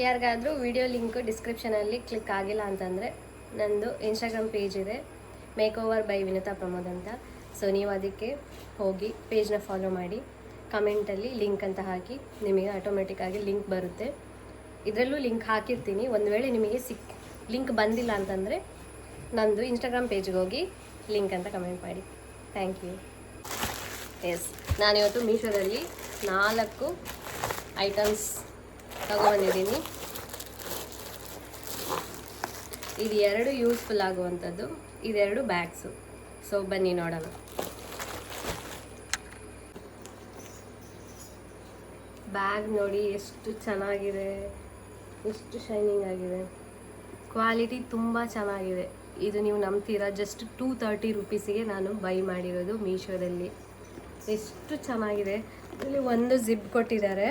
ಯಾರಿಗಾದರೂ video link ಡಿಸ್ಕ್ರಿಪ್ಷನಲ್ಲಿ click ಆಗಿಲ್ಲ ಅಂತಂದರೆ ನಂದು ಇನ್ಸ್ಟಾಗ್ರಾಮ್ ಪೇಜ್ ಇದೆ, makeover by Vinutha Pramod ಅಂತ. ಸೊ ನೀವು ಅದಕ್ಕೆ ಹೋಗಿ ಪೇಜ್ನ ಫಾಲೋ ಮಾಡಿ, ಕಮೆಂಟಲ್ಲಿ ಲಿಂಕ್ ಅಂತ ಹಾಕಿ, ನಿಮಗೆ ಆಟೋಮೆಟಿಕ್ಕಾಗಿ ಲಿಂಕ್ ಬರುತ್ತೆ. ಇದರಲ್ಲೂ ಲಿಂಕ್ ಹಾಕಿರ್ತೀನಿ. ಒಂದು ವೇಳೆ ನಿಮಗೆ ಲಿಂಕ್ ಬಂದಿಲ್ಲ ಅಂತಂದರೆ ನಂದು ಇನ್ಸ್ಟಾಗ್ರಾಮ್ ಪೇಜ್ಗೆ ಹೋಗಿ ಲಿಂಕ್ ಅಂತ ಕಮೆಂಟ್ ಮಾಡಿ. Thank you. ಎಸ್, ನಾನಿವತ್ತು ಮೀಶೋದಲ್ಲಿ 4 ಐಟಮ್ಸ್ ತಗೊಬಂದಿದ್ದೀನಿ. ಇದು 2 ಯೂಸ್ಫುಲ್ ಆಗುವಂಥದ್ದು, ಇದೆರಡು ಬ್ಯಾಗ್ಸು. ಸೊ ಬನ್ನಿ ನೋಡೋಣ. ಬ್ಯಾಗ್ ನೋಡಿ ಎಷ್ಟು ಚೆನ್ನಾಗಿದೆ, ಎಷ್ಟು ಶೈನಿಂಗ್ ಆಗಿದೆ, ಕ್ವಾಲಿಟಿ ತುಂಬ ಚೆನ್ನಾಗಿದೆ. ಇದು ನೀವು ನಂಬ್ತೀರಾ, ಜಸ್ಟ್ 230 ರುಪೀಸಿಗೆ ನಾನು ಬೈ ಮಾಡಿರೋದು ಮೀಶೋದಲ್ಲಿ. ಎಷ್ಟು ಚೆನ್ನಾಗಿದೆ. ಇಲ್ಲಿ ಒಂದು ಜಿಪ್ ಕೊಟ್ಟಿದ್ದಾರೆ,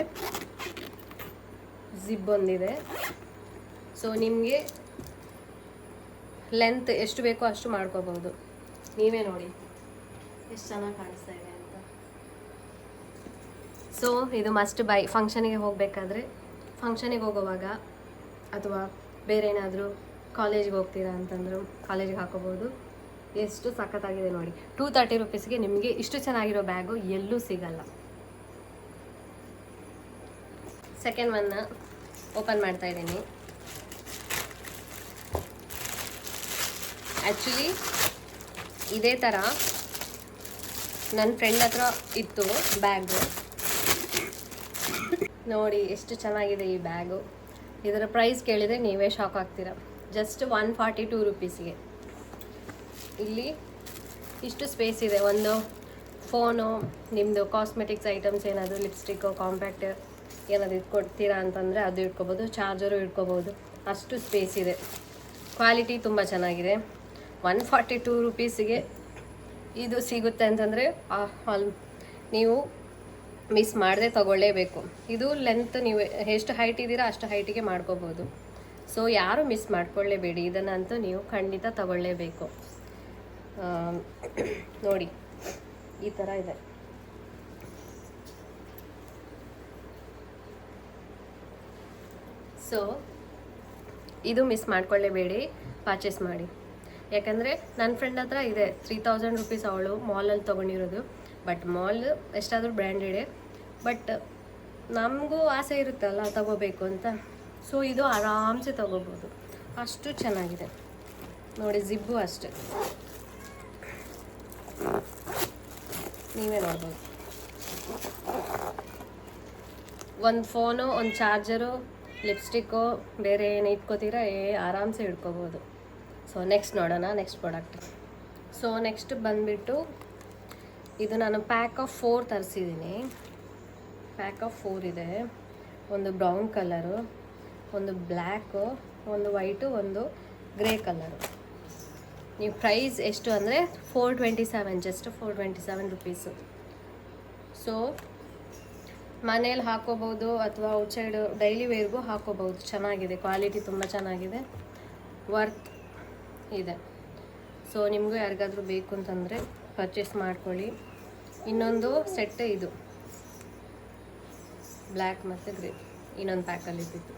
ಜಿಪ್ ಒಂದಿದೆ. ಸೊ ನಿಮಗೆ ಲೆಂತ್ ಎಷ್ಟು ಬೇಕೋ ಅಷ್ಟು ಮಾಡ್ಕೋಬಹುದು. ನೀವೇ ನೋಡಿ ಎಷ್ಟು ಚೆನ್ನಾಗಿ ಕಾಣಿಸ್ತಾ ಇದೆ ಅಂತ. ಸೊ ಇದು ಮಸ್ಟ್ ಬೈ. ಫಂಕ್ಷನಿಗೆ ಹೋಗಬೇಕಾದ್ರೆ, ಫಂಕ್ಷನಿಗೆ ಹೋಗೋವಾಗ ಅಥವಾ ಬೇರೆ ಏನಾದರೂ ಕಾಲೇಜ್ಗೆ ಹೋಗ್ತೀರಾ ಅಂತಂದ್ರು ಕಾಲೇಜಿಗೆ ಹಾಕೋಬೋದು. ಎಷ್ಟು ಸಖತ್ತಾಗಿದೆ ನೋಡಿ. 230 ರುಪೀಸ್ಗೆ ನಿಮಗೆ ಇಷ್ಟು ಚೆನ್ನಾಗಿರೋ ಬ್ಯಾಗು ಎಲ್ಲೂ ಸಿಗಲ್ಲ. ಸೆಕೆಂಡ್ ಒನ್ನ ಓಪನ್ ಮಾಡ್ತಾ ಇದ್ದೀನಿ. ಆ್ಯಕ್ಚುಲಿ ಇದೇ ಥರ ನನ್ನ ಫ್ರೆಂಡ್ ಹತ್ರ ಇತ್ತು ಬ್ಯಾಗು. ನೋಡಿ ಎಷ್ಟು ಚೆನ್ನಾಗಿದೆ ಈ ಬ್ಯಾಗು. ಇದರ ಪ್ರೈಸ್ ಕೇಳಿದರೆ ನೀವೇ ಶಾಕ್ ಆಗ್ತೀರಾ. ಜಸ್ಟ್ 142 ರುಪೀಸ್ಗೆ. ಇಲ್ಲಿ ಇಷ್ಟು ಸ್ಪೇಸ್ ಇದೆ. ಒಂದು ಫೋನು, ನಿಮ್ಮದು ಕಾಸ್ಮೆಟಿಕ್ಸ್ ಐಟಮ್ಸ್ ಏನಾದರೂ ಲಿಪ್ಸ್ಟಿಕ್ಕು, ಕಾಂಪ್ಯಾಕ್ಟ್ ಏನಾದರೂ ಇಟ್ಕೊಡ್ತೀರಾ ಅಂತಂದರೆ ಅದು ಇಟ್ಕೋಬೋದು. ಚಾರ್ಜರು ಇಟ್ಕೋಬೋದು, ಅಷ್ಟು ಸ್ಪೇಸ್ ಇದೆ. ಕ್ವಾಲಿಟಿ ತುಂಬ ಚೆನ್ನಾಗಿದೆ. 142 ರುಪೀಸಿಗೆ ಇದು ಸಿಗುತ್ತೆ ಅಂತಂದರೆ ನೀವು ಮಿಸ್ ಮಾಡದೆ ತೊಗೊಳ್ಳೇಬೇಕು. ಇದು ಲೆಂತ್ ನೀವು ಎಷ್ಟು ಹೈಟ್ ಇದ್ದೀರಾ ಅಷ್ಟು ಹೈಟಿಗೆ ಮಾಡ್ಕೋಬೋದು. ಸೊ ಯಾರು ಮಿಸ್ ಮಾಡ್ಕೊಳ್ಳೇಬೇಡಿ, ಇದನ್ನಂತೂ ನೀವು ಖಂಡಿತ ತಗೊಳ್ಳೇಬೇಕು. ನೋಡಿ ಈ ಥರ ಇದೆ. ಸೊ ಇದು ಮಿಸ್ ಮಾಡ್ಕೊಳ್ಳೇಬೇಡಿ, ಪರ್ಚೇಸ್ ಮಾಡಿ. ಯಾಕಂದರೆ ನನ್ನ ಫ್ರೆಂಡ್ ಹತ್ರ ಇದೆ 3000 ರುಪೀಸ್. ಅವಳು ಮಾಲಲ್ಲಿ ತೊಗೊಂಡಿರೋದು. ಬಟ್ ಮಾಲ್ ಎಷ್ಟಾದರೂ ಬ್ರ್ಯಾಂಡೆಡೇ. ಬಟ್ ನಮಗೂ ಆಸೆ ಇರುತ್ತಲ್ಲ ತಗೋಬೇಕು ಅಂತ. ಸೊ ಇದು ಆರಾಮ್ಸೆ ತೊಗೋಬೋದು, ಅಷ್ಟು ಚೆನ್ನಾಗಿದೆ. ನೋಡಿ ಜಿಬ್ಬು ಅಷ್ಟೆ, ನೀವೇ ನೋಡ್ಬೋದು. ಒಂದು ಫೋನು, ಒಂದು ಚಾರ್ಜರು, ಲಿಪ್ಸ್ಟಿಕ್ಕು, ಬೇರೆ ಏನು ಇಟ್ಕೋತೀರಾ ಆರಾಮ್ಸೆ ಇಟ್ಕೋಬೋದು. ಸೊ ನೆಕ್ಸ್ಟ್ ನೋಡೋಣ, ನೆಕ್ಸ್ಟ್ ಪ್ರಾಡಕ್ಟ್. ಸೊ ನೆಕ್ಸ್ಟ್ ಬಂದುಬಿಟ್ಟು ಇದು ನಾನು ಪ್ಯಾಕ್ ಆಫ್ 4 ತರಿಸಿದ್ದೀನಿ. ಪ್ಯಾಕ್ ಆಫ್ 4 ಇದೆ. ಒಂದು ಬ್ರೌನ್ ಕಲರು, ಒಂದು ಬ್ಲ್ಯಾಕು, ಒಂದು ವೈಟು, ಒಂದು ಗ್ರೇ ಕಲರು. ನೀವು ಪ್ರೈಸ್ ಎಷ್ಟು ಅಂದರೆ 427, ಜಸ್ಟ್ 427 ರುಪೀಸು. ಸೊ ಮನೇಲಿ ಹಾಕೋಬೋದು ಅಥವಾ ಔಟ್ಸೈಡು ಡೈಲಿ ವೇರ್ಗೂ ಹಾಕೋಬೋದು. ಚೆನ್ನಾಗಿದೆ, ಕ್ವಾಲಿಟಿ ತುಂಬ ಚೆನ್ನಾಗಿದೆ, ವರ್ತ್ ಇದೆ. ಸೊ ನಿಮಗೂ ಯಾರಿಗಾದರೂ ಬೇಕು ಅಂತಂದರೆ ಪರ್ಚೇಸ್ ಮಾಡ್ಕೊಳ್ಳಿ. ಇನ್ನೊಂದು ಸೆಟ್ ಇದು ಬ್ಲ್ಯಾಕ್ ಮತ್ತು ಗ್ರೇ ಇನ್ನೊಂದು ಪ್ಯಾಕಲ್ಲಿ ಇದ್ದಿತ್ತು.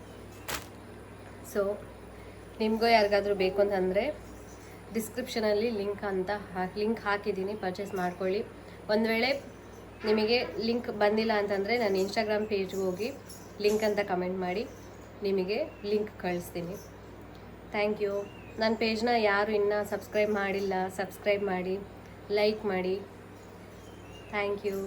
ಸೊ ನಿಮಗೂ ಯಾರಿಗಾದರೂ ಬೇಕು ಅಂತಂದರೆ ಡಿಸ್ಕ್ರಿಪ್ಷನಲ್ಲಿ ಲಿಂಕ್ ಹಾಕಿದ್ದೀನಿ, ಪರ್ಚೇಸ್ ಮಾಡ್ಕೊಳ್ಳಿ. ಒಂದು ವೇಳೆ ನಿಮಗೆ ಲಿಂಕ್ ಬಂದಿಲ್ಲ ಅಂತಂದರೆ ನಾನು ಇನ್ಸ್ಟಾಗ್ರಾಮ್ ಪೇಜ್ಗೆ ಹೋಗಿ ಲಿಂಕ್ ಅಂತ ಕಮೆಂಟ್ ಮಾಡಿ ನಿಮಗೆ ಲಿಂಕ್ ಕಳಿಸ್ತೀನಿ. Thank you. ನನ್ನ ಪೇಜ್ನ ಯಾರು ಇನ್ನೂ ಸಬ್ಸ್ಕ್ರೈಬ್ ಮಾಡಿಲ್ಲ, ಸಬ್ಸ್ಕ್ರೈಬ್ ಮಾಡಿ, ಲೈಕ್ ಮಾಡಿ. Thank you.